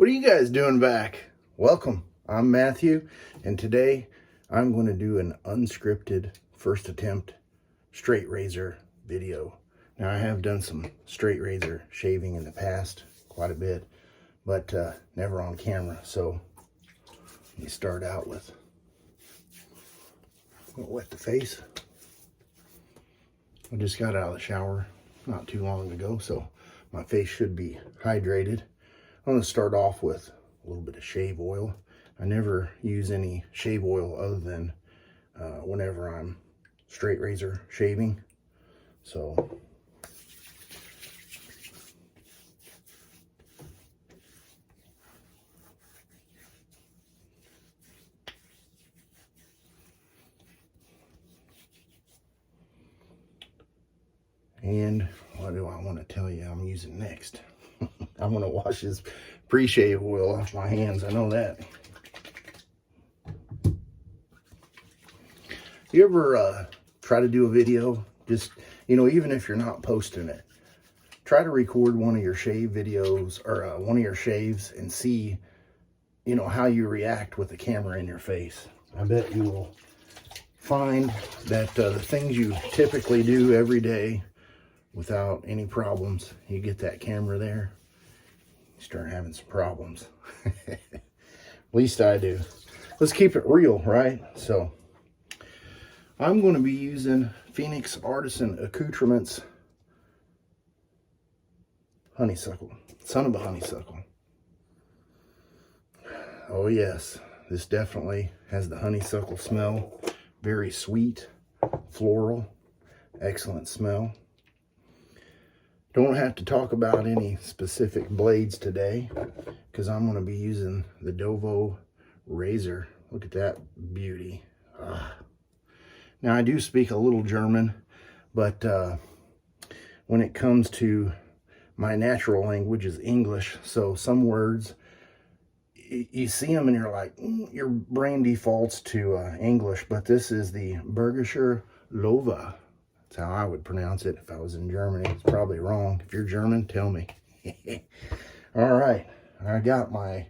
What are you guys doing back? Welcome. I'm Matthew, and today I'm going to do an unscripted first attempt straight razor video. Now, I have done some straight razor shaving in the past, quite a bit, but never on camera. So let me start out with, I'm gonna wet the face. I just got out of the shower not too long ago, so my face should be hydrated. I'm going to start off with a little bit of shave oil. I never use any shave oil other than whenever I'm straight razor shaving. So and what do I want to tell you I'm using next? I'm going to wash this pre-shave oil off my hands. I know that. You ever try to do a video? Just, even if you're not posting it, try to record one of your shave videos or one of your shaves and see, how you react with the camera in your face. I bet you will find that the things you typically do every day without any problems, you get that camera there, you start having some problems. At least I do. Let's keep it real, right? So I'm going to be using Phoenix Artisan Accoutrements Honeysuckle, son of a honeysuckle. Oh yes, this definitely has the honeysuckle smell. Very sweet, floral, excellent smell. Don't have to talk about any specific blades today because I'm going to be using the Dovo razor. Look at that beauty. Now, I do speak a little German, but when it comes to my natural language is English, so some words, you see them and you're like, your brain defaults to English, but this is the Bergischer Löwe. That's how I would pronounce it if I was in Germany. It's probably wrong. If you're German, tell me. All right, I got my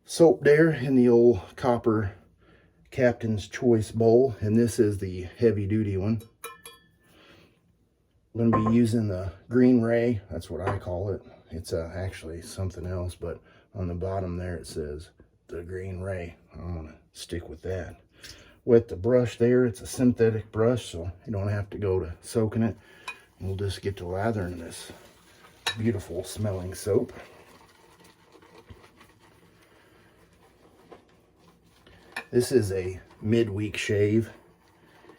soap there in the old copper Captain's Choice bowl, and this is the heavy duty one. I'm going to be using the Green Ray. That's what I call it. It's actually something else, but on the bottom there it says the Green Ray. I'm going to stick with that. Wet the brush there. It's a synthetic brush, so you don't have to go to soaking it. We'll just get to lathering this beautiful smelling soap. This is a midweek shave.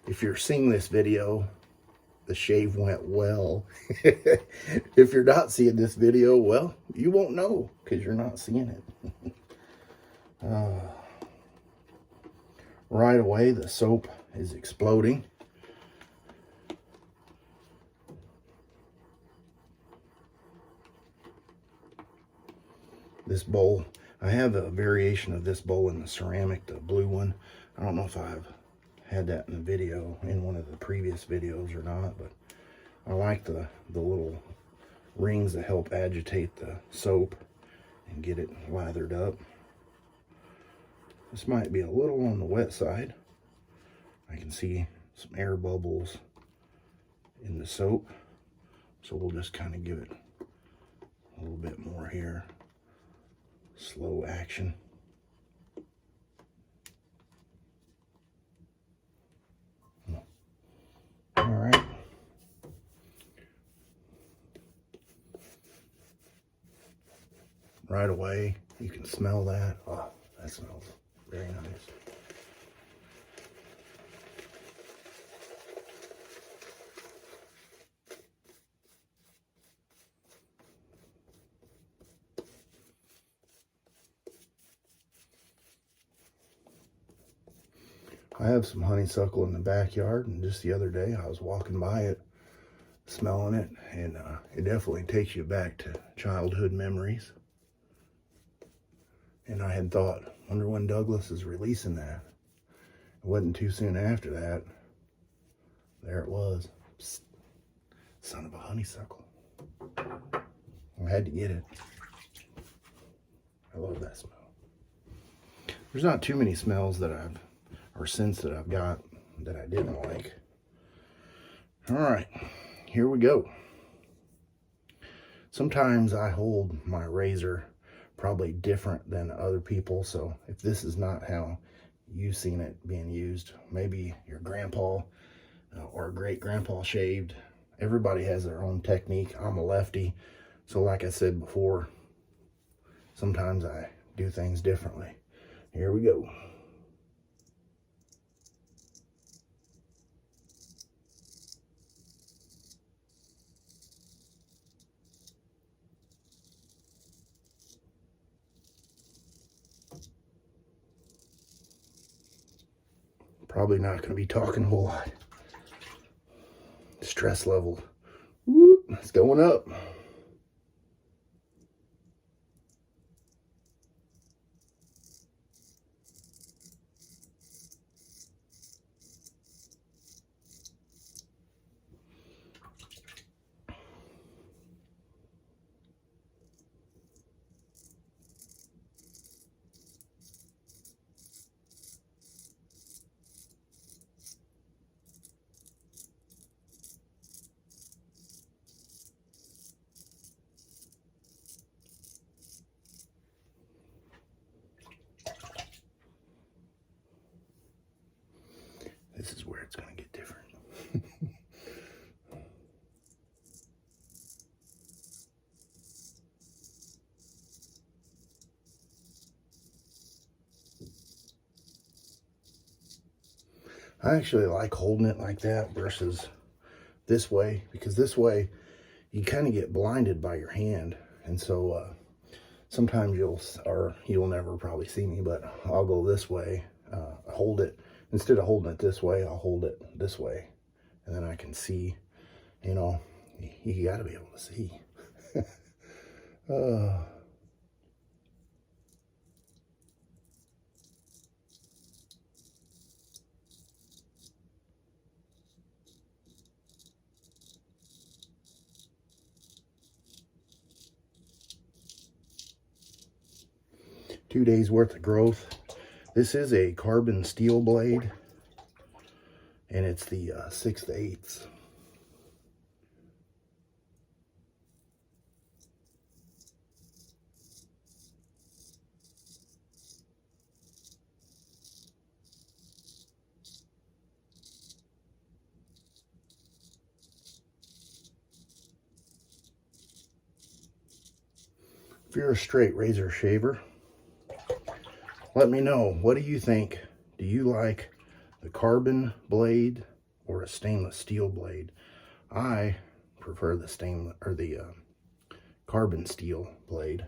If you're seeing this video, the shave went well. If you're not seeing this video, well, you won't know because you're not seeing it. Right away, the soap is exploding. This bowl, I have a variation of this bowl in the ceramic, the blue one. I don't know if I've had that in the video, in one of the previous videos or not, but I like the little rings that help agitate the soap and get it lathered up. This might be a little on the wet side. I can see some air bubbles in the soap, so we'll just kind of give it a little bit more here. Slow action. All right. Right away, you can smell that. Oh, that smells very nice. I have some honeysuckle in the backyard, and just the other day I was walking by it, smelling it, and it definitely takes you back to childhood memories. And I had thought, wonder when Douglas is releasing that. It wasn't too soon after that. There it was. Psst. Son of a honeysuckle. I had to get it. I love that smell. There's not too many smells that scents that I've got that I didn't like. All right, here we go. Sometimes I hold my razor probably different than other people, so if this is not how you've seen it being used, maybe your grandpa or great grandpa shaved. Everybody has their own technique. I'm a lefty, so like I said before, sometimes I do things differently. Here we go. Probably not going to be talking a whole lot. Stress level, whoop, it's going up. This is where it's going to get different. I actually like holding it like that versus this way, because this way you kind of get blinded by your hand. And so sometimes you'll never probably see me, but I'll go this way, hold it. Instead of holding it this way, I'll hold it this way. And then I can see, you know, you got to be able to see. 2 days worth of growth. This is a carbon steel blade, and it's the 6/8. If you're a straight razor shaver, let me know, what do you think? Do you like the carbon blade or a stainless steel blade? I prefer the carbon steel blade.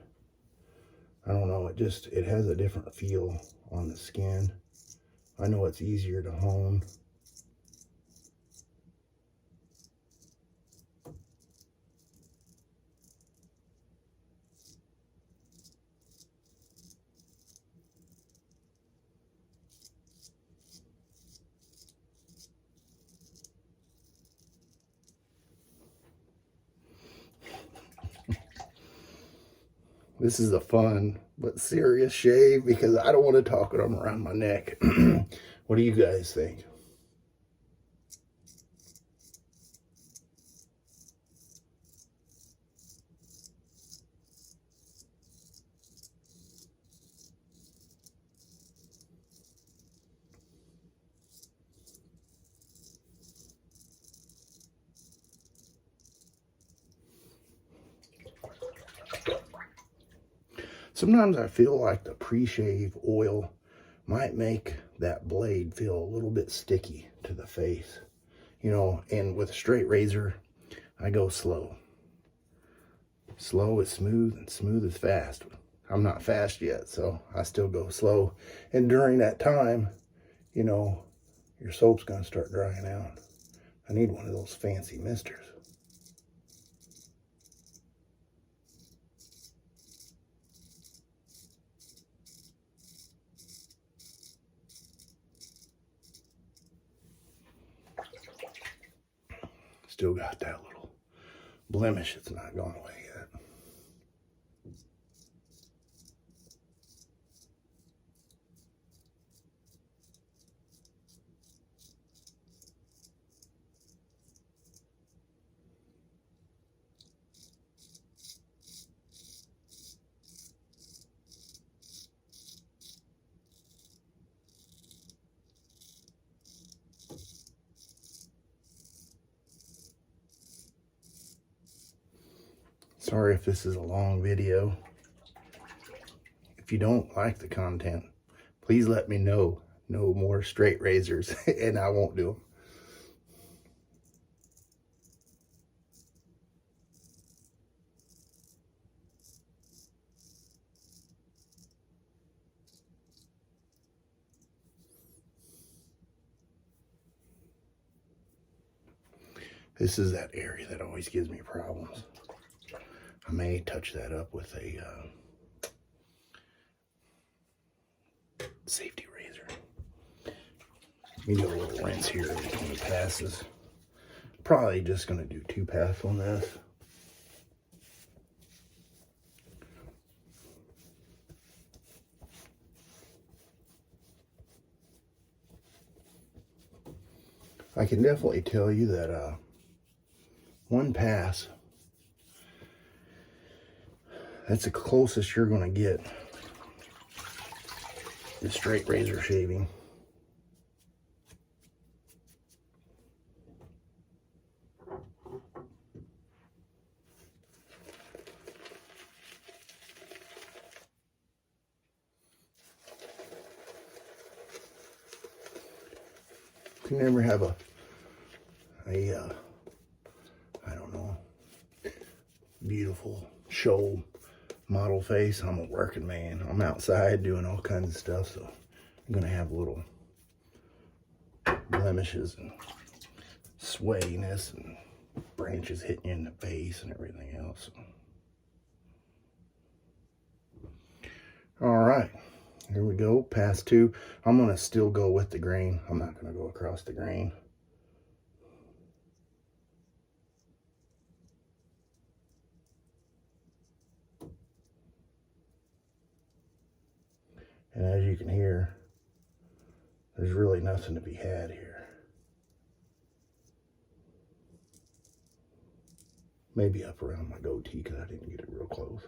I don't know, it has a different feel on the skin. I know it's easier to hone. This is a fun but serious shave because I don't want to talk with them around my neck. What do you guys think? Sometimes I feel like the pre-shave oil might make that blade feel a little bit sticky to the face. You know, and with a straight razor, I go slow. Slow is smooth and smooth is fast. I'm not fast yet, so I still go slow. And during that time, you know, your soap's gonna start drying out. I need one of those fancy misters. Still got that little blemish. It's not gone away yet. Sorry if this is a long video. If you don't like the content, please let me know. No more straight razors and I won't do them. This is that area that always gives me problems. I may touch that up with a safety razor. Let me do a little rinse here between passes. Probably just going to do 2 passes on this. I can definitely tell you that 1 pass, that's the closest you're going to get to straight razor shaving. You can never have a I don't know, beautiful show model face. I'm a working man. I'm outside doing all kinds of stuff, so I'm gonna have little blemishes and swayiness and branches hitting you in the face and everything else. All right, here we go, pass 2. I'm gonna still go with the grain. I'm not gonna go across the grain. And as you can hear, there's really nothing to be had here. Maybe up around my goatee because I didn't get it real close.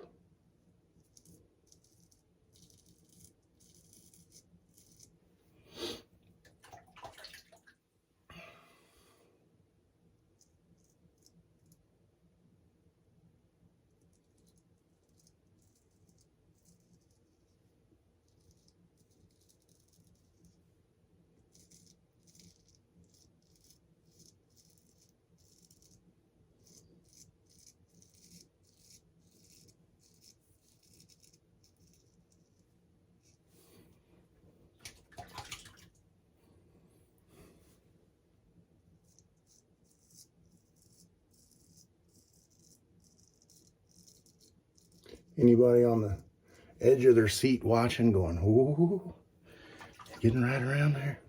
Anybody on the edge of their seat watching going, ooh, getting right around there?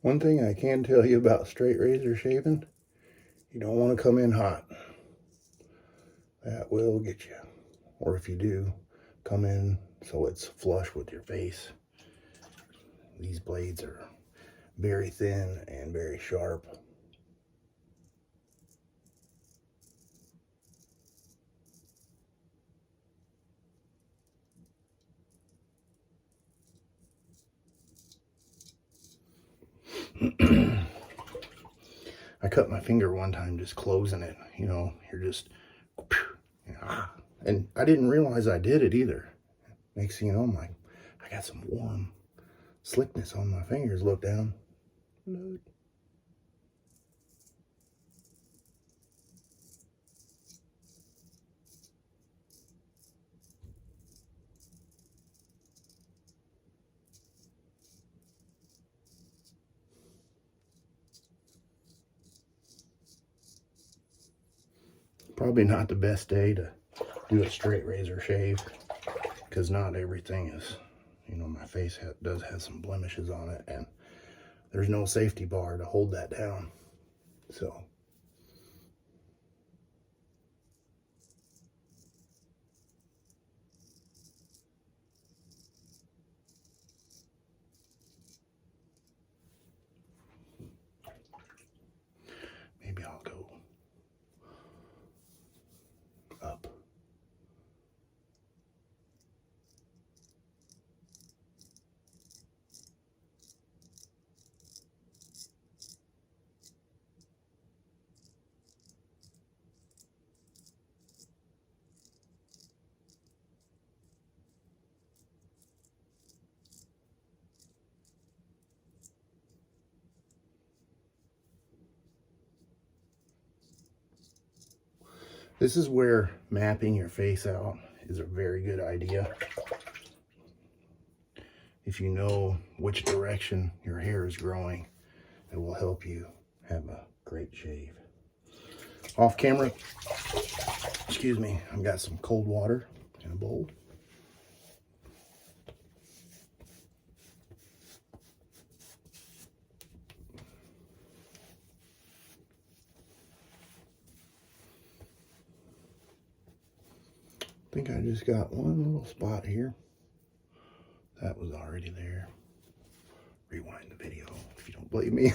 One thing I can tell you about straight razor shaving, you don't want to come in hot. That will get you. Or if you do, come in so it's flush with your face. These blades are very thin and very sharp. I cut my finger one time just closing it. You know, you're just, and I didn't realize I did it either. Next thing you know, I'm like, I got some warm slickness on my fingers. Look down. Look. Probably not the best day to do a straight razor shave because not everything is, you know, my face does have some blemishes on it and there's no safety bar to hold that down. So This is where mapping your face out is a very good idea. If you know which direction your hair is growing, it will help you have a great shave. Off camera, excuse me, I've got some cold water in a bowl. I think I just got one little spot here. That was already there. Rewind the video if you don't believe me.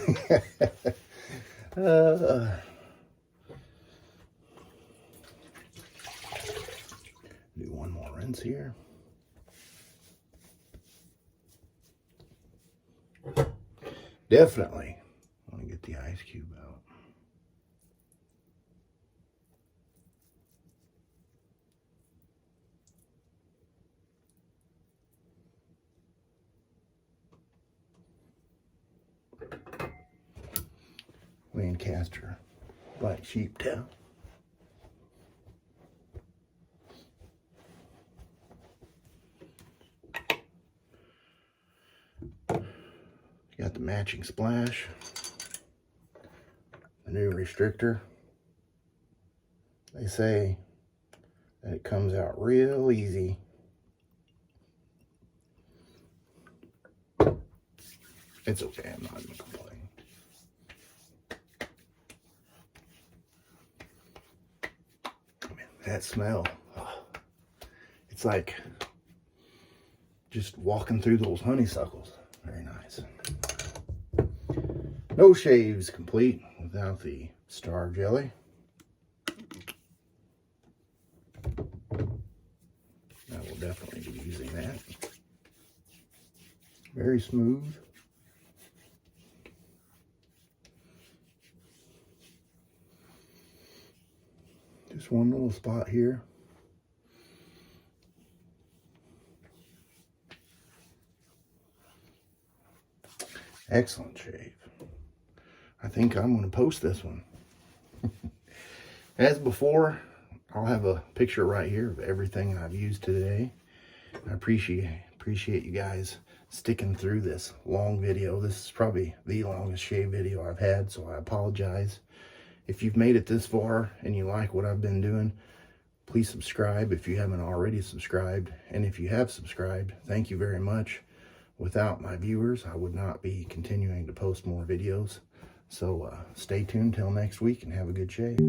Do one more rinse here. Definitely want to get the ice cube out. Lancaster black sheep towel. Got the matching splash, the new restrictor. They say that it comes out real easy. It's okay, I'm not gonna complain. That smell, it's like just walking through those honeysuckles. Very nice. No shaves complete without the star jelly. I will definitely be using that. Very smooth. Just one little spot here. Excellent shave. I think I'm going to post this one. As before, I'll have a picture right here of everything I've used today. I appreciate you guys sticking through this long video. This is probably the longest shave video I've had, so I apologize. If you've made it this far and you like what I've been doing, please subscribe if you haven't already subscribed. And if you have subscribed, thank you very much. Without my viewers, I would not be continuing to post more videos. So stay tuned till next week and have a good shave.